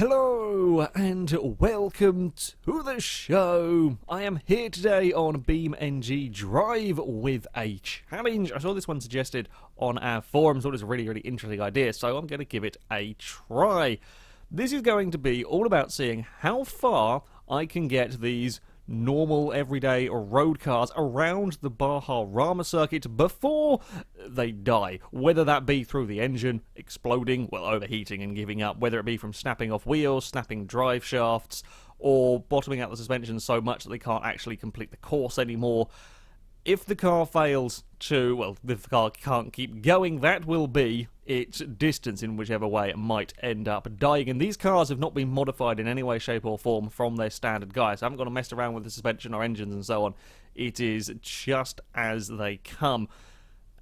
Hello and welcome to the show. I am here today on BeamNG Drive with a challenge. I saw this one suggested on our forums. Thought it was a really interesting idea, so I'm going to give it a try. This is going to be all about seeing how far I can get these normal everyday road cars around the Baja circuit before they die, whether that be through the engine exploding, well, overheating and giving up, whether it be from snapping off wheels, snapping drive shafts, or bottoming out the suspension so much that they can't actually complete the course anymore. If the car fails to, well, if the car can't keep going, that will be its distance in whichever way it might end up dying. And these cars have not been modified in any way, shape or form from their standard guys. I haven't got to mess around with the suspension or engines and so on. It is just as they come.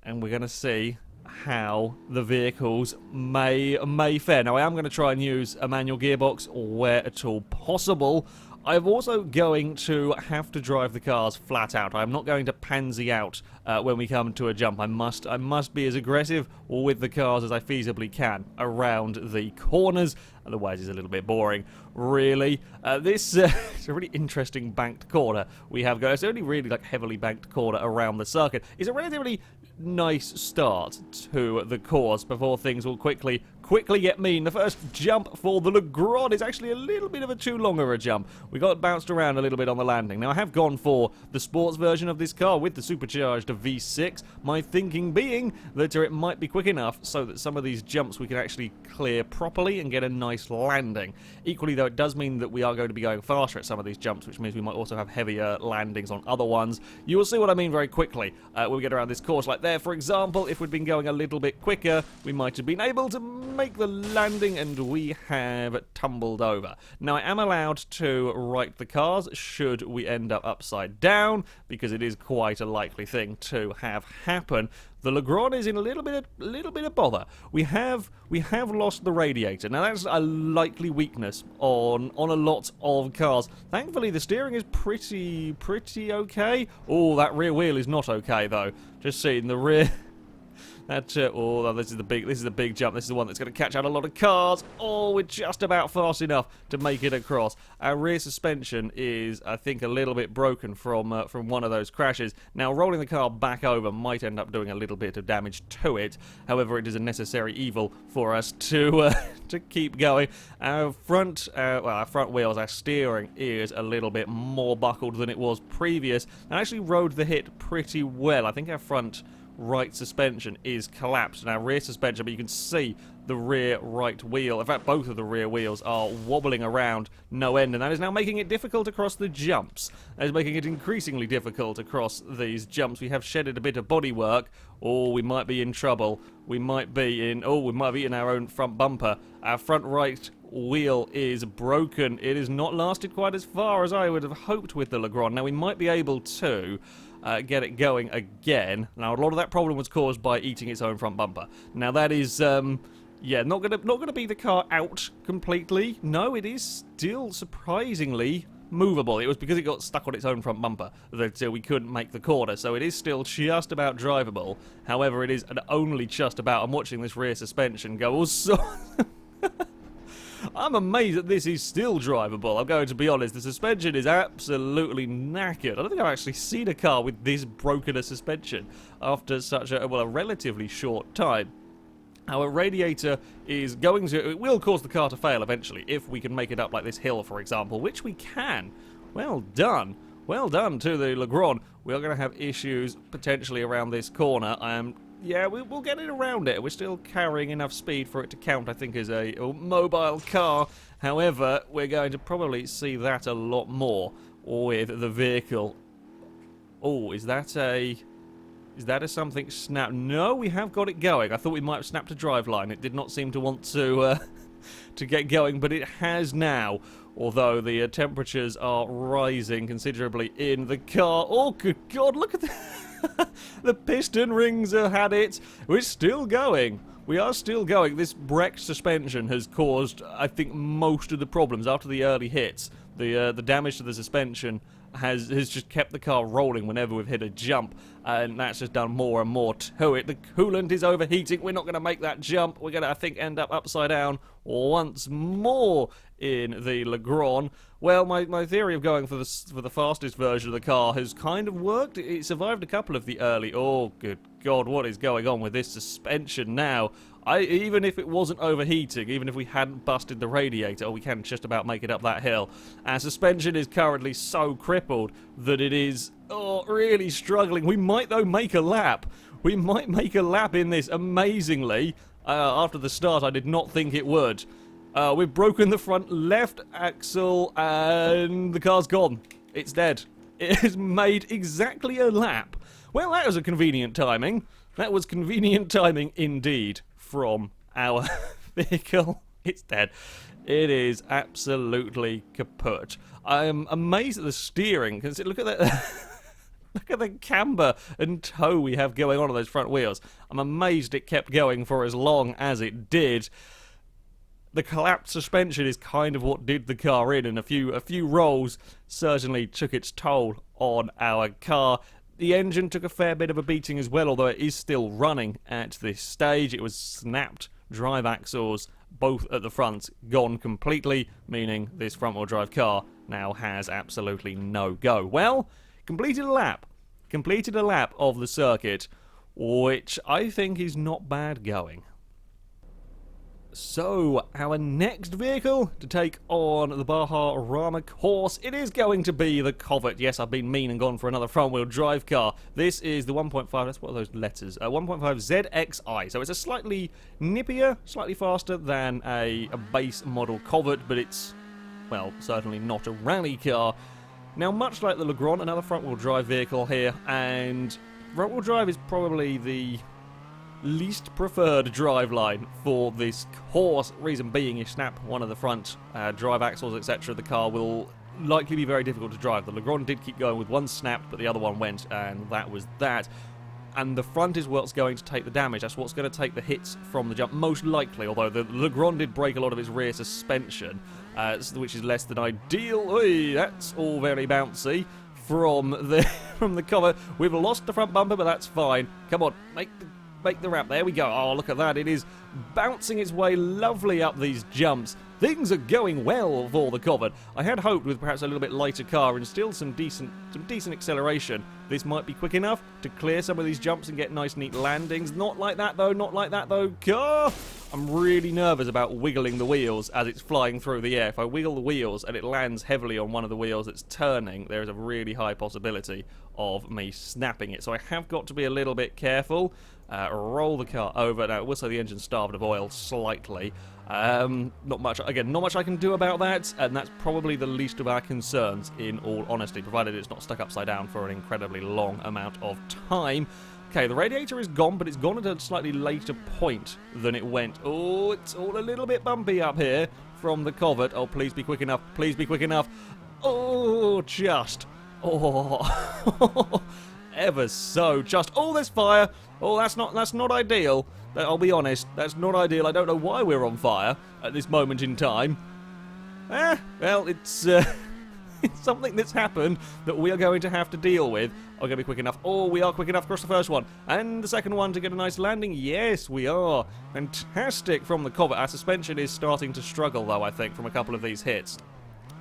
And we're going to see how the vehicles may fare. Now, I am going to try and use a manual gearbox where at all possible. I'm also going to have to drive the cars flat out. I'm not going to pansy out when we come to a jump. I must be as aggressive with the cars as I feasibly can around the corners. Otherwise, it's a little bit boring, really. This is a really interesting banked corner we have going. It's only really like heavily banked corner around the circuit. It's a relatively nice start to the course before things will quickly get mean. The first jump for the Legrand is actually a little bit of a too long of a jump. We got bounced around a little bit on the landing. Now, I have gone for the sports version of this car with the supercharged V6, my thinking being that it might be quick enough so that some of these jumps we can actually clear properly and get a nice landing. Equally, though, it does mean that we are going to be going faster at some of these jumps, which means we might also have heavier landings on other ones. You will see what I mean very quickly when we get around this course. Like there, for example, if we'd been going a little bit quicker, we might have been able to make the landing, and we have tumbled over. Now, I am allowed to right the cars should we end up upside down, because it is quite a likely thing to have happen. The Legrand is in a little bit of bother. We have lost the radiator. Now, that's a likely weakness on a lot of cars. Thankfully, the steering is pretty okay. Oh, that rear wheel is not okay though. Just seeing the rear. This is the big jump. This is the one that's going to catch out a lot of cars. Oh, we're just about fast enough to make it across. Our rear suspension is, I think, a little bit broken from one of those crashes. Now, rolling the car back over might end up doing a little bit of damage to it. However, it is a necessary evil for us to keep going. Our front wheels, our steering is a little bit more buckled than it was previous, and actually rode the hit pretty well. I think our front right suspension is collapsed, and our rear suspension, but you can see the rear right wheel, in fact both of the rear wheels are wobbling around no end, and that is now making it difficult across the jumps. That is making it increasingly difficult across these jumps. We have shedded a bit of bodywork. Oh, we might be in trouble. We might be in our own front bumper. Our front right wheel is broken. It has not lasted quite as far as I would have hoped with the Legrand. Now, we might be able to get it going again. Now, a lot of that problem was caused by eating its own front bumper. Now, that is, not gonna be the car out completely. No, it is still surprisingly movable. It was because it got stuck on its own front bumper that we couldn't make the corner, so it is still just about drivable. However, it is only just about. I'm watching this rear suspension go so. I'm amazed that this is still drivable. I'm going to be honest, the suspension is absolutely knackered. I don't think I've actually seen a car with this broken a suspension after such a relatively short time. Our radiator is it will cause the car to fail eventually if we can make it up like this hill, for example, which we can. Well done. Well done to the Legrand. We are going to have issues potentially around this corner. Yeah, we'll get it around it. We're still carrying enough speed for it to count, I think, as a mobile car. However, we're going to probably see that a lot more with the vehicle. Oh, is that a something snap? No, we have got it going. I thought we might have snapped a driveline. It did not seem to want to get going, but it has now. Although the temperatures are rising considerably in the car. Oh, good God, look at that. The piston rings have had it. We're still going. We are still going. This wrecked suspension has caused, I think, most of the problems after the early hits. The damage to the suspension has just kept the car rolling whenever we've hit a jump, and that's just done more and more to it. The coolant is overheating. We're not going to make that jump. We're going to, I think, end up upside down once more in the Legrand. Well, my theory of going for the fastest version of the car has kind of worked. It survived a couple of the early... Oh, good God, what is going on with this suspension now? Even if it wasn't overheating, even if we hadn't busted the radiator, we can just about make it up that hill. Our suspension is currently so crippled that it is really struggling. We might, though, make a lap. We might make a lap in this, amazingly. After the start, I did not think it would. We've broken the front left axle, and the car's gone. It's dead. It has made exactly a lap. Well, that was a convenient timing. That was convenient timing indeed from our vehicle. It's dead. It is absolutely kaput. I am amazed at the steering. Look at that. Look at the camber and toe we have going on those front wheels. I'm amazed it kept going for as long as it did. The collapsed suspension is kind of what did the car in, and a few rolls certainly took its toll on our car. The engine took a fair bit of a beating as well, although it is still running at this stage. It was snapped drive axles, both at the front, gone completely, meaning this front-wheel drive car now has absolutely no go. Well, completed a lap of the circuit, which I think is not bad going. So, our next vehicle to take on the Baja Rama course, it is going to be the Covet. Yes, I've been mean and gone for another front-wheel drive car. This is the 1.5, that's what are those letters? 1.5 ZXI, so it's a slightly nippier, slightly faster than a base model Covet, but it's, well, certainly not a rally car. Now, much like the Legrand, another front-wheel drive vehicle here, and front-wheel drive is probably the least preferred driveline for this course. Reason being, you snap one of the front drive axles, etc., the car will likely be very difficult to drive. The Legrand did keep going with one snapped, but the other one went, and that was that. And the front is what's going to take the damage. That's what's going to take the hits from the jump, most likely, although the Legrand did break a lot of its rear suspension, which is less than ideal. Oy, that's all very bouncy from the cover. We've lost the front bumper, but that's fine. Come on, make the ramp. There we go. Oh, look at that. It is bouncing its way lovely up these jumps. Things are going well for the Covet. I had hoped with perhaps a little bit lighter car and still some decent acceleration, this might be quick enough to clear some of these jumps and get nice neat landings. Not like that though, not like that though. Car! I'm really nervous about wiggling the wheels as it's flying through the air. If I wiggle the wheels and it lands heavily on one of the wheels that's turning, there is a really high possibility of me snapping it. So I have got to be a little bit careful. Roll the car over. Now, we'll say the engine's starved of oil slightly. Not much I can do about that, and that's probably the least of our concerns, in all honesty, provided it's not stuck upside down for an incredibly long amount of time. Okay, the radiator is gone, but it's gone at a slightly later point than it went. Oh, it's all a little bit bumpy up here from the Covet. Oh, please be quick enough. Please be quick enough. Oh, just. Oh, ever so just. Oh, there's fire. Oh, that's not ideal. I'll be honest, that's not ideal. I don't know why we're on fire at this moment in time. Well, it's it's something that's happened that we are going to have to deal with. Are we going to be quick enough? Oh, we are quick enough across the first one. And the second one to get a nice landing? Yes, we are. Fantastic from the Covet. Our suspension is starting to struggle, though, I think, from a couple of these hits.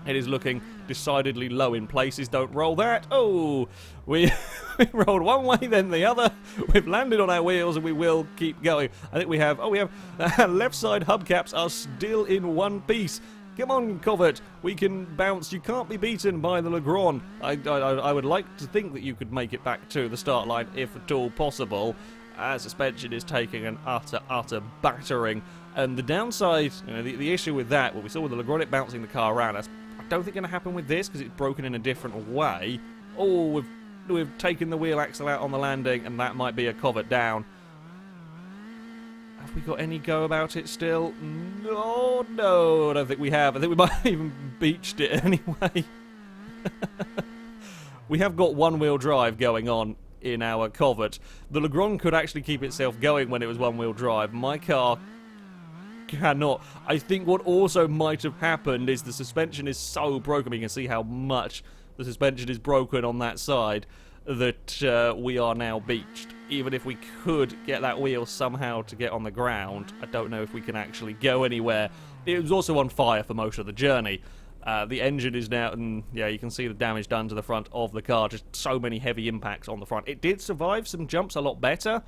It is looking decidedly low in places. Don't roll that. Oh, we rolled one way, then the other. We've landed on our wheels, and we will keep going. I think we have... Oh, we have... left side hubcaps are still in one piece. Come on, Covet. We can bounce. You can't be beaten by the Legrand. I would like to think that you could make it back to the start line, if at all possible. Our suspension is taking an utter battering. And the downside, the issue with that, what we saw with the Legrand, it bouncing the car around, that's I don't think going to happen with this because it's broken in a different way. Oh, we've taken the wheel axle out on the landing, and that might be a Covet down. Have we got any go about it still? No, I don't think we have. I think we might have even beached it anyway. We have got one-wheel drive going on in our Covet. The Legrand could actually keep itself going when it was one-wheel drive. My car cannot. I think what also might have happened is the suspension is so broken. You can see how much the suspension is broken on that side, that we are now beached. Even if we could get that wheel somehow to get on the ground, I don't know if we can actually go anywhere. It was also on fire for most of the journey. The engine is now, and yeah, you can see the damage done to the front of the car. Just so many heavy impacts on the front. It did survive some jumps a lot better.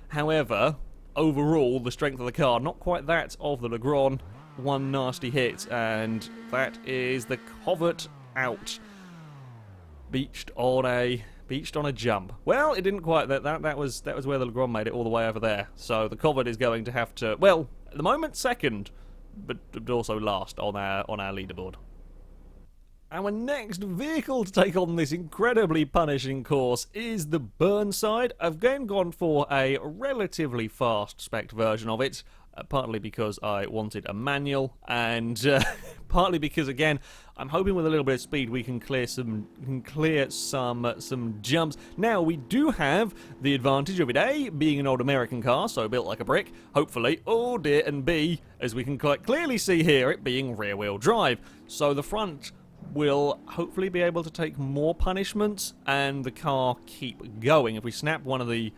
However, overall, the strength of the car, not quite that of the Legrand. One nasty hit, and that is the Covert out. Beached on a jump. Well, it didn't quite. That was where the Legrand made it all the way over there. So the Covert is going to have to, well, at the moment second, but also last on our leaderboard. Our next vehicle to take on this incredibly punishing course is the Burnside. I've again gone for a relatively fast spec version of it, partly because I wanted a manual, and partly because, again, I'm hoping with a little bit of speed we can clear some jumps. Now, we do have the advantage of it, A, being an old American car, so built like a brick, hopefully, oh dear, and B, as we can quite clearly see here, it being rear-wheel drive. So the front will hopefully be able to take more punishment and the car keep going. If we snap one of the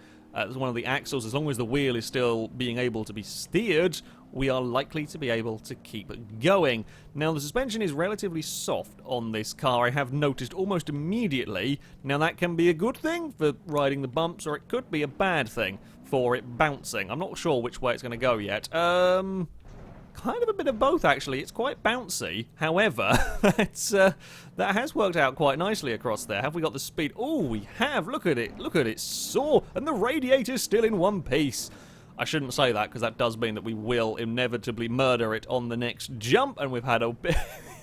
axles, as long as the wheel is still being able to be steered, we are likely to be able to keep going. Now, the suspension is relatively soft on this car, I have noticed almost immediately. Now, that can be a good thing for riding the bumps, or it could be a bad thing for it bouncing. I'm not sure which way it's going to go yet. Kind of a bit of both, actually. It's quite bouncy. However, that has worked out quite nicely across there. Have we got the speed? Oh, we have. Look at it. Look at it soar. And the radiator's still in one piece. I shouldn't say that, because that does mean that we will inevitably murder it on the next jump. And we've had a bit...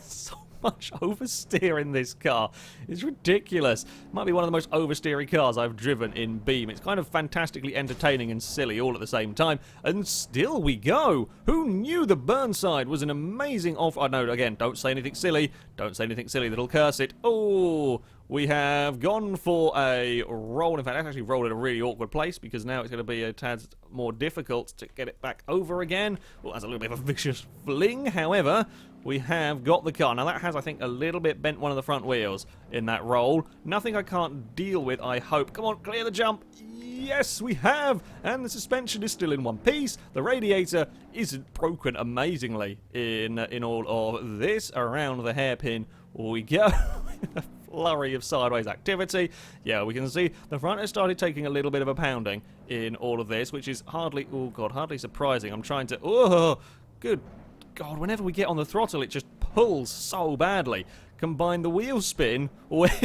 so much oversteer in this car. It's ridiculous. Might be one of the most oversteery cars I've driven in Beam. It's kind of fantastically entertaining and silly all at the same time. And still we go. Who knew the Burnside was an amazing off... Oh, no, again, don't say anything silly. Don't say anything silly that'll curse it. Oh, we have gone for a roll. In fact, I've actually rolled at a really awkward place, because now it's going to be a tad more difficult to get it back over again. Well, that's a little bit of a vicious fling. However, we have got the car. Now, that has, I think, a little bit bent one of the front wheels in that roll. Nothing I can't deal with, I hope. Come on, clear the jump. Yes, we have. And the suspension is still in one piece. The radiator isn't broken amazingly in all of this. Around the hairpin we go. A flurry of sideways activity. Yeah, we can see the front has started taking a little bit of a pounding in all of this, which is hardly, oh god, hardly surprising. I'm trying to, oh, good god, whenever we get on the throttle, it just pulls so badly. Combine the wheel spin with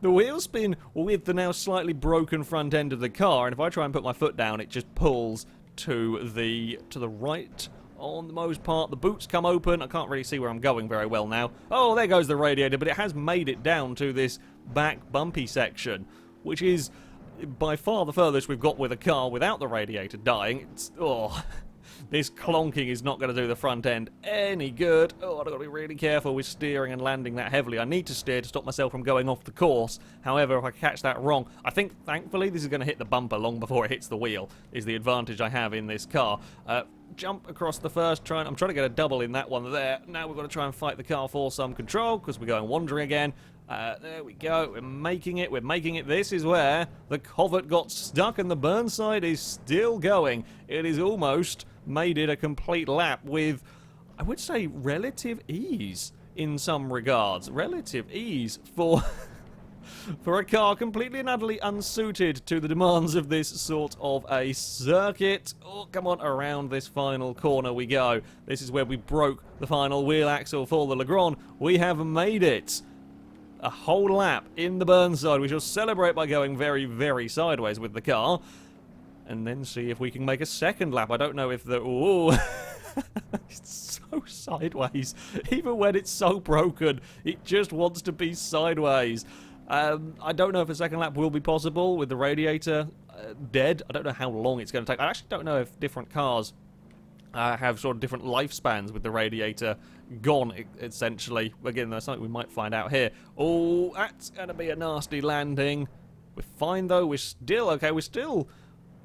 the now slightly broken front end of the car, and if I try and put my foot down, it just pulls to the right. On the most part, the boots come open. I can't really see where I'm going very well now. Oh, there goes the radiator, but it has made it down to this back bumpy section, which is by far the furthest we've got with a car without the radiator dying. It's, oh, this clonking is not going to do the front end any good. Oh, I've got to be really careful with steering and landing that heavily. I need to steer to stop myself from going off the course. However, if I catch that wrong, I think, thankfully, this is going to hit the bumper long before it hits the wheel, is the advantage I have in this car. Jump across the first, I'm trying to get a double in that one there. Now we've got to try and fight the car for some control, because we're going wandering again. There we go, we're making it. This is where the Covert got stuck and the Burnside is still going. It is almost made it a complete lap with, I would say, relative ease in some regards. Relative ease for... for a car completely and utterly unsuited to the demands of this sort of a circuit. Oh, come on, around this final corner we go. This is where we broke the final wheel axle for the Legrand. We have made it. A whole lap in the Burnside. We shall celebrate by going very, very sideways with the car. And then see if we can make a second lap. I don't know if the... Ooh. It's so sideways. Even when it's so broken, it just wants to be sideways. I don't know if a second lap will be possible with the radiator dead. I don't know how long it's going to take. I actually don't know if different cars have sort of different lifespans with the radiator gone, essentially. Again, that's something we might find out here. Oh, that's going to be a nasty landing. We're fine, though. We're still okay. We're still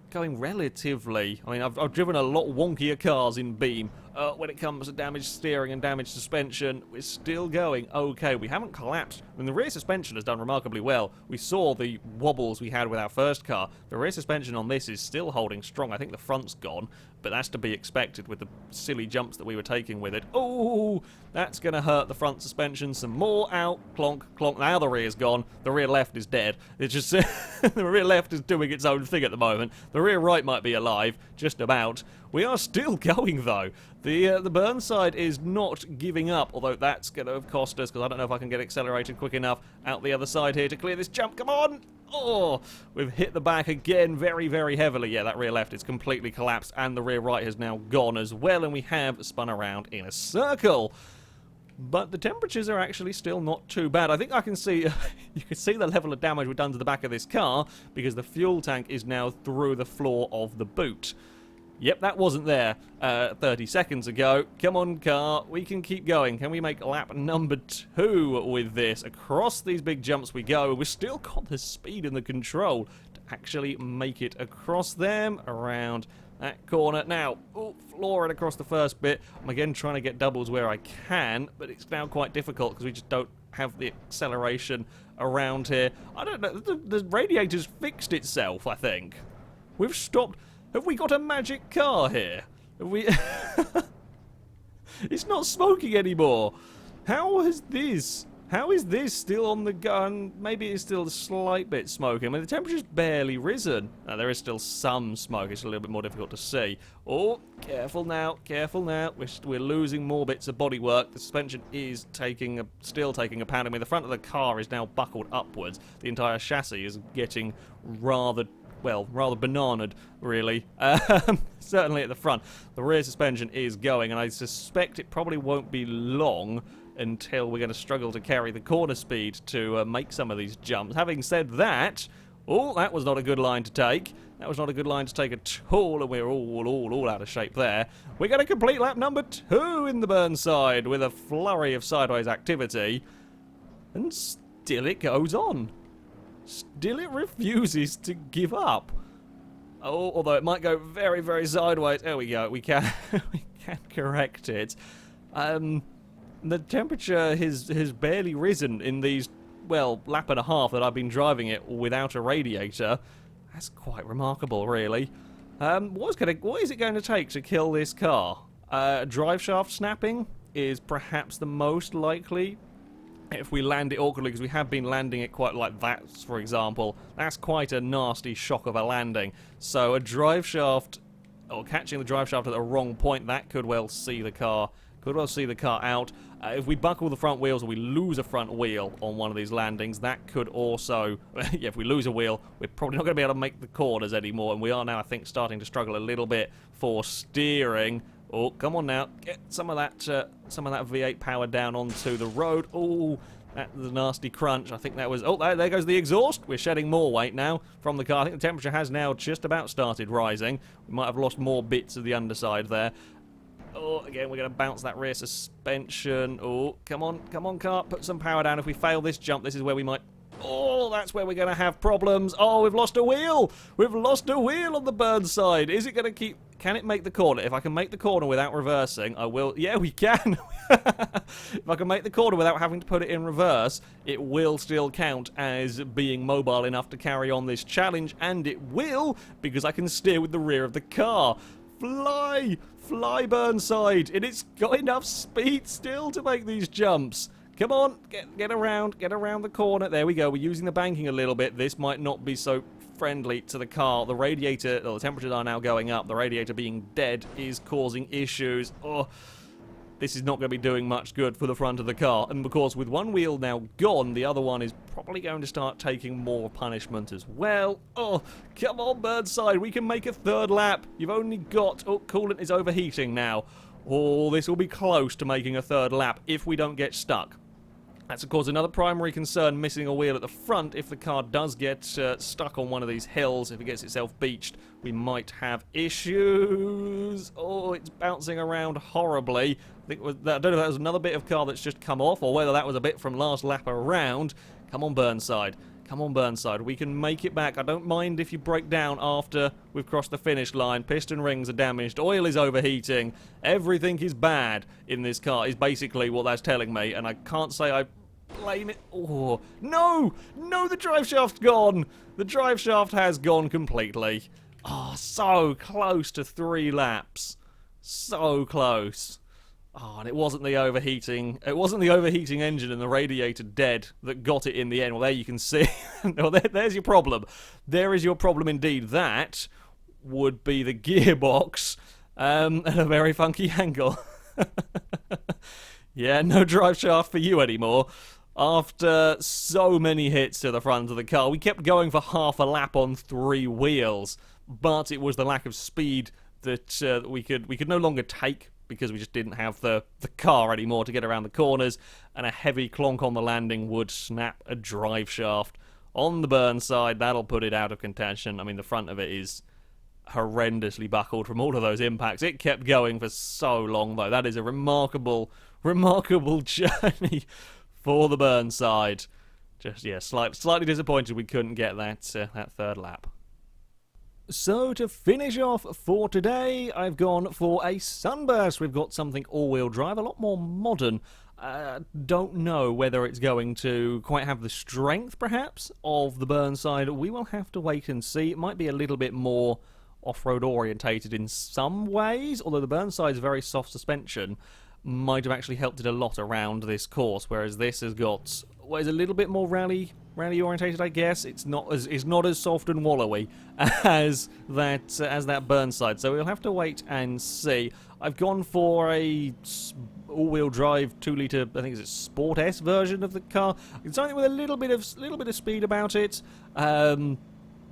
going relatively... I mean, I've driven a lot wonkier cars in Beam when it comes to damaged steering and damaged suspension. We're still going okay. We haven't collapsed. I mean, the rear suspension has done remarkably well. We saw the wobbles we had with our first car. The rear suspension on this is still holding strong. I think the front's gone, but that's to be expected with the silly jumps that we were taking with it. Oh, that's going to hurt the front suspension some more. Out, clonk, clonk. Now the rear's gone. The rear left is dead. It's just the rear left is doing its own thing at the moment. The rear right might be alive, just about. We are still going though. The Burnside is not giving up, although that's going to have cost us, because I don't know if I can get accelerated quick enough out the other side here to clear this jump. Come on! Oh, we've hit the back again very, very heavily. Yeah, that rear left is completely collapsed, and the rear right has now gone as well, and we have spun around in a circle. But the temperatures are actually still not too bad. I think I can see, you can see the level of damage we've done to the back of this car, because the fuel tank is now through the floor of the boot. Yep, that wasn't there 30 seconds ago. Come on, car. We can keep going. Can we make lap number 2 with this? Across these big jumps we go. We've still got the speed and the control to actually make it across them, around that corner. Now, floor it across the first bit. I'm again trying to get doubles where I can, but it's now quite difficult because we just don't have the acceleration around here. I don't know. The radiator's fixed itself, I think. We've stopped... Have we got a magic car here? Have we... It's not smoking anymore. How is this still on the gun? Maybe it's still a slight bit smoking. I mean, the temperature's barely risen. Now, there is still some smoke. It's a little bit more difficult to see. Oh, careful now, careful now. We're losing more bits of bodywork. The suspension is still taking a pounding. I mean, the front of the car is now buckled upwards. The entire chassis is getting rather bananaed, really. Certainly at the front. The rear suspension is going, and I suspect it probably won't be long until we're going to struggle to carry the corner speed to make some of these jumps. Having said that, oh, that was not a good line to take. That was not a good line to take at all, and we're all out of shape there. We're going to complete lap number 2 in the Burnside with a flurry of sideways activity, and still it goes on. Still it refuses to give up. Oh, although it might go very, very sideways. There we go. We can we can correct it. The temperature has barely risen in these, well, lap and a half that I've been driving it without a radiator. That's quite remarkable, really. What is it going to take to kill this car? Drive shaft snapping is perhaps the most likely. If we land it awkwardly, because we have been landing it quite like that, for example, that's quite a nasty shock of a landing. So a drive shaft, or catching the drive shaft at the wrong point, that could well see the car out. If we buckle the front wheels or we lose a front wheel on one of these landings, that could also... yeah, if we lose a wheel, we're probably not going to be able to make the corners anymore, and we are now, I think, starting to struggle a little bit for steering. Oh, come on now. Get some of that V8 power down onto the road. Oh, that was a nasty crunch. I think that was... Oh, there goes the exhaust. We're shedding more weight now from the car. I think the temperature has now just about started rising. We might have lost more bits of the underside there. Oh, again, we're going to bounce that rear suspension. Oh, come on, car. Put some power down. If we fail this jump, this is where we might... Oh, that's where we're going to have problems. Oh, we've lost a wheel. We've lost a wheel on the Burnside. Is it going to keep... Can it make the corner? If I can make the corner without reversing, I will... Yeah, we can. If I can make the corner without having to put it in reverse, it will still count as being mobile enough to carry on this challenge, and it will, because I can steer with the rear of the car. Fly! Fly, Burnside! And it's got enough speed still to make these jumps. Come on, get around the corner. There we go. We're using the banking a little bit. This might not be so friendly to the car. The radiator, the temperatures are now going up. The radiator being dead is causing issues. Oh, this is not going to be doing much good for the front of the car. And of course, with one wheel now gone, the other one is probably going to start taking more punishment as well. Oh, come on, Burnside. We can make a third lap. You've only got... Oh, coolant is overheating now. Oh, this will be close to making a third lap if we don't get stuck. That's, of course, another primary concern, missing a wheel at the front. If the car does get stuck on one of these hills, if it gets itself beached, we might have issues. Oh, it's bouncing around horribly. I don't know if that was another bit of car that's just come off, or whether that was a bit from last lap around. Come on, Burnside. Come on, Burnside. We can make it back. I don't mind if you break down after we've crossed the finish line. Piston rings are damaged. Oil is overheating. Everything is bad in this car is basically what that's telling me. And I can't say I blame it. Oh, no! No, the drive shaft's gone! The drive shaft has gone completely. Oh, so close to 3 laps. So close. Oh, and it wasn't the overheating. It wasn't the overheating engine and the radiator dead that got it in the end. Well, there you can see. Well, there's your problem. There is your problem indeed. That would be the gearbox at a very funky angle. Yeah, no drive shaft for you anymore. After so many hits to the front of the car, we kept going for half a lap on 3 wheels, but it was the lack of speed that we could no longer take, because we just didn't have the car anymore to get around the corners, and a heavy clonk on the landing would snap a drive shaft on the Burnside. That'll put it out of contention. I mean, the front of it is horrendously buckled from all of those impacts. It kept going for so long, though. That is a remarkable journey for the Burnside. Just, yeah, slightly disappointed we couldn't get that 3rd lap. So, to finish off for today, I've gone for a Sunburst. We've got something all-wheel drive, a lot more modern. Don't know whether it's going to quite have the strength, perhaps, of the Burnside. We will have to wait and see. It might be a little bit more off-road orientated in some ways, although the Burnside's very soft suspension might have actually helped it a lot around this course, whereas this has got what is a little bit more rally orientated, I guess. It's not as soft and wallowy as that Burnside, so we'll have to wait and see. I've gone for a all-wheel drive 2-litre, I think it's a Sport S version of the car. It's something with a little bit of speed about it.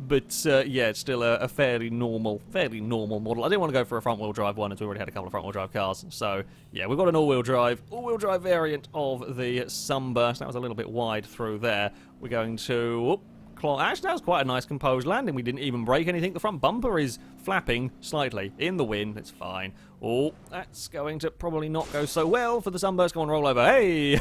But yeah, it's still a fairly normal model. I didn't want to go for a front-wheel drive one, as we already had a couple of front-wheel drive cars. So yeah, we've got an all-wheel drive variant of the Sunburst. That was a little bit wide through there. We're going to actually, that was quite a nice composed landing. We didn't even break anything. The front bumper is flapping slightly in the wind. It's fine. Oh, that's going to probably not go so well for the Sunburst. Go on, roll over. Hey!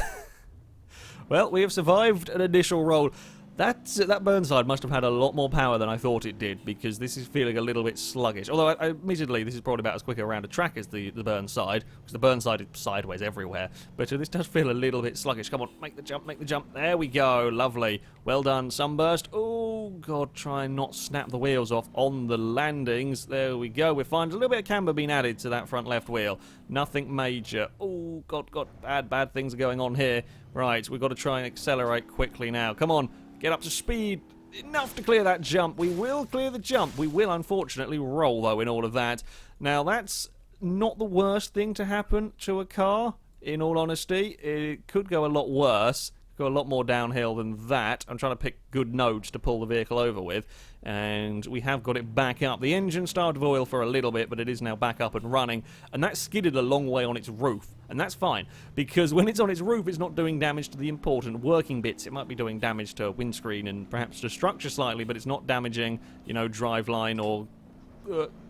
Well, we have survived an initial roll. That Burnside must have had a lot more power than I thought it did, because this is feeling a little bit sluggish. Although, admittedly, this is probably about as quick around a track as the Burnside, because the Burnside is sideways everywhere. But this does feel a little bit sluggish. Come on, make the jump. There we go. Lovely. Well done, Sunburst. Oh, God, try and not snap the wheels off on the landings. There we go. We're fine. A little bit of camber being added to that front left wheel. Nothing major. Oh, God, bad things are going on here. Right, we've got to try and accelerate quickly now. Come on. Get up to speed, enough to clear that jump. We will clear the jump. We will, unfortunately, roll, though, in all of that. Now, that's not the worst thing to happen to a car, in all honesty. It could go a lot worse, go a lot more downhill than that. I'm trying to pick good nodes to pull the vehicle over with, and we have got it back up. The engine starved of oil for a little bit, but it is now back up and running, and that skidded a long way on its roof. And that's fine, because when it's on its roof, it's not doing damage to the important working bits. It might be doing damage to windscreen and perhaps to structure slightly, but it's not damaging, you know, driveline or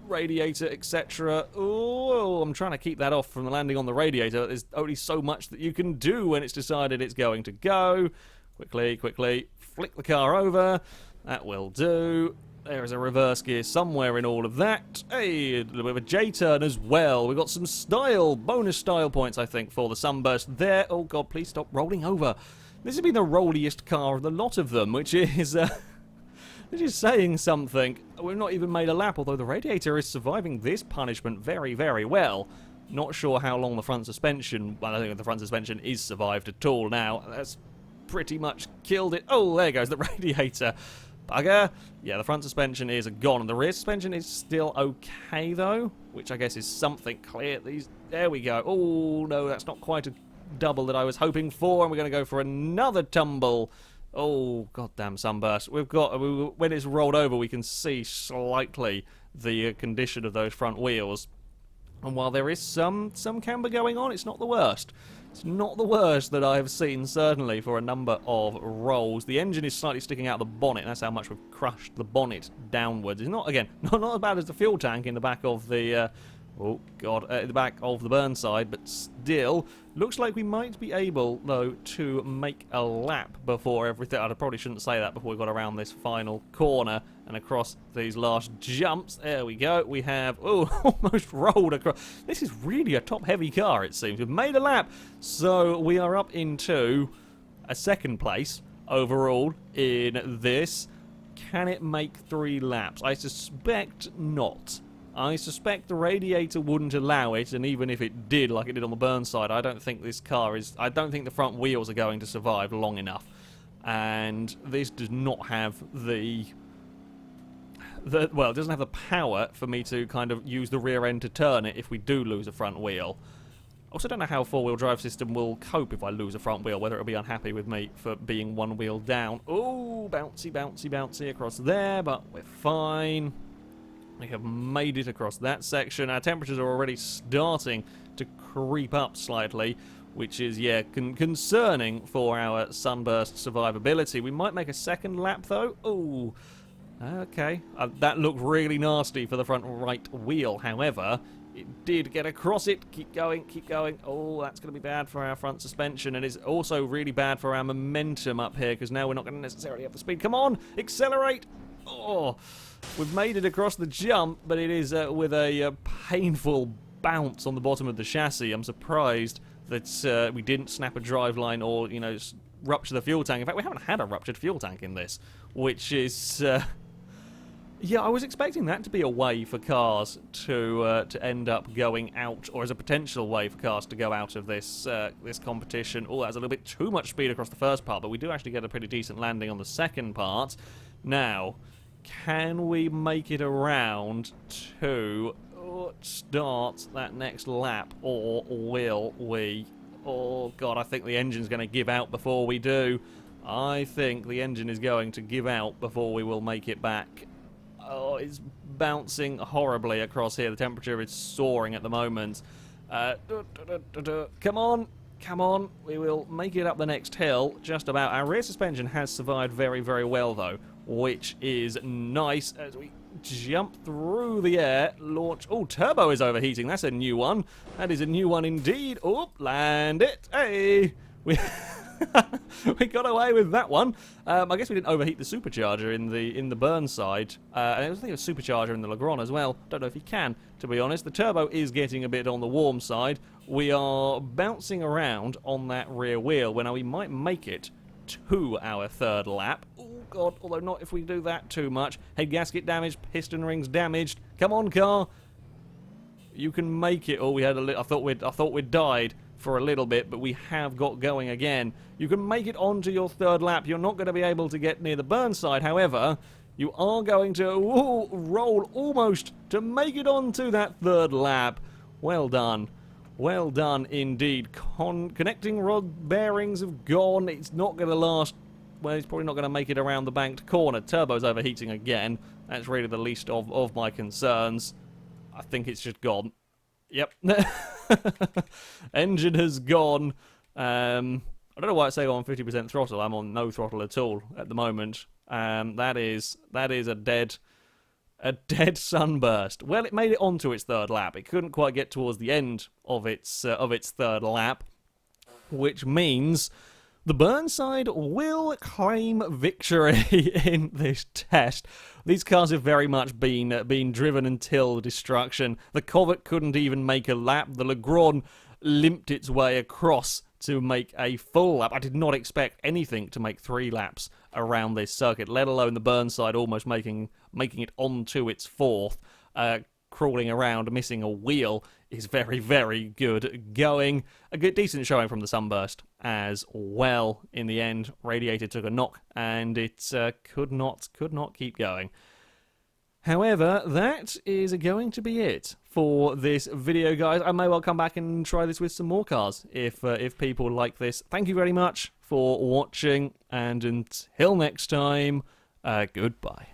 radiator, etc. Oh, I'm trying to keep that off from landing on the radiator. There's only so much that you can do when it's decided it's going to go. Quickly, flick the car over. That will do. There is a reverse gear somewhere in all of that. Hey, a little bit of a J-turn as well. We've got some bonus style points, I think, for the Sunburst there. Oh, God, please stop rolling over. This has been the rolliest car of the lot of them, which is saying something. We've not even made a lap, although the radiator is surviving this punishment very, very well. Not sure how long the front suspension... Well, I don't think the front suspension is survived at all now. That's pretty much killed it. Oh, there goes the radiator. Bugger. Yeah, the front suspension is gone, and the rear suspension is still okay, though, which I guess is something clear. There we go. Oh, no, that's not quite a double that I was hoping for, and we're going to go for another tumble. Oh, goddamn Sunburst. When it's rolled over, we can see slightly the condition of those front wheels. And while there is some camber going on, it's not the worst. It's not the worst that I have seen, certainly, for a number of rolls. The engine is slightly sticking out of the bonnet. That's how much we've crushed the bonnet downwards. It's not, again, not as bad as the fuel tank in the back of the... Oh, God, at the back of the burn side, but still, looks like we might be able, though, to make a lap before everything. I probably shouldn't say that before we got around this final corner and across these last jumps. There we go. We have, oh, almost rolled across. This is really a top-heavy car, it seems. We've made a lap, so we are up into a second place overall in this. Can it make 3 laps? I suspect not. I suspect the radiator wouldn't allow it, and even if it did, like it did on the burn side, I don't think this car is... I don't think the front wheels are going to survive long enough. And this does not have well, it doesn't have the power for me to kind of use the rear end to turn it if we do lose a front wheel. I also don't know how a 4-wheel drive system will cope if I lose a front wheel, whether it'll be unhappy with me for being 1 wheel down. Oh, bouncy, bouncy, bouncy across there, but we're fine. We have made it across that section. Our temperatures are already starting to creep up slightly, which is, yeah, concerning for our sunburst survivability. We might make a second lap, though. Oh, okay. That looked really nasty for the front right wheel. However, it did get across it. Keep going, keep going. Oh, that's going to be bad for our front suspension, and it's also really bad for our momentum up here, because now we're not going to necessarily have the speed. Come on, accelerate. Oh, we've made it across the jump, but it is with a painful bounce on the bottom of the chassis. I'm surprised that we didn't snap a driveline or, you know, rupture the fuel tank. In fact, we haven't had a ruptured fuel tank in this, which is... yeah, I was expecting that to be a way for cars to end up going out, or as a potential way for cars to go out of this this competition. Oh, that's a little bit too much speed across the first part, but we do actually get a pretty decent landing on the second part. Now, can we make it around to start that next lap, or will we? Oh, God, I think the engine's going to give out before we do. I think the engine is going to give out before we will make it back. Oh, it's bouncing horribly across here. The temperature is soaring at the moment. Come on. Come on. We will make it up the next hill. Just about. Our rear suspension has survived very, very well, though, which is nice as we jump through the air. Launch. Oh, turbo is overheating. That's a new one. That is a new one indeed. Oh, land it. Hey. We got away with that one. I guess we didn't overheat the supercharger in the burn side. And I was thinking of supercharger in the Legrand as well. Don't know if you can, to be honest. The turbo is getting a bit on the warm side. We are bouncing around on that rear wheel when we might make it to our third lap. Oh, God, although not if we do that too much. Head gasket damaged, piston rings damaged. Come on, car. You can make it. Oh, we had I thought we'd died for a little bit, but we have got going again. You can make it onto your third lap. You're not going to be able to get near the burn side. However, you are going to roll almost to make it onto that third lap. Well done. Well done indeed. Connecting rod bearings have gone. It's not going to last. Well, it's probably not going to make it around the banked corner. Turbo's overheating again. That's really the least of my concerns. I think it's just gone. Yep. Engine has gone. I don't know why I say on 50% throttle. I'm on no throttle at all at the moment. That is a dead sunburst. Well, it made it onto its third lap. It couldn't quite get towards the end of its third lap, which means the Burnside will claim victory in this test. These cars have very much been driven until destruction. The Corvette couldn't even make a lap. The Legrand limped its way across to make a full lap. I did not expect anything to make 3 laps around this circuit, let alone the Burnside almost making it onto its fourth. Crawling around, missing a wheel is very, very good going. A good, decent showing from the Sunburst as well. In the end, radiator took a knock, and it could not keep going. However, that is going to be it for this video, guys. I may well come back and try this with some more cars if people like this. Thank you very much for watching, and until next time, goodbye.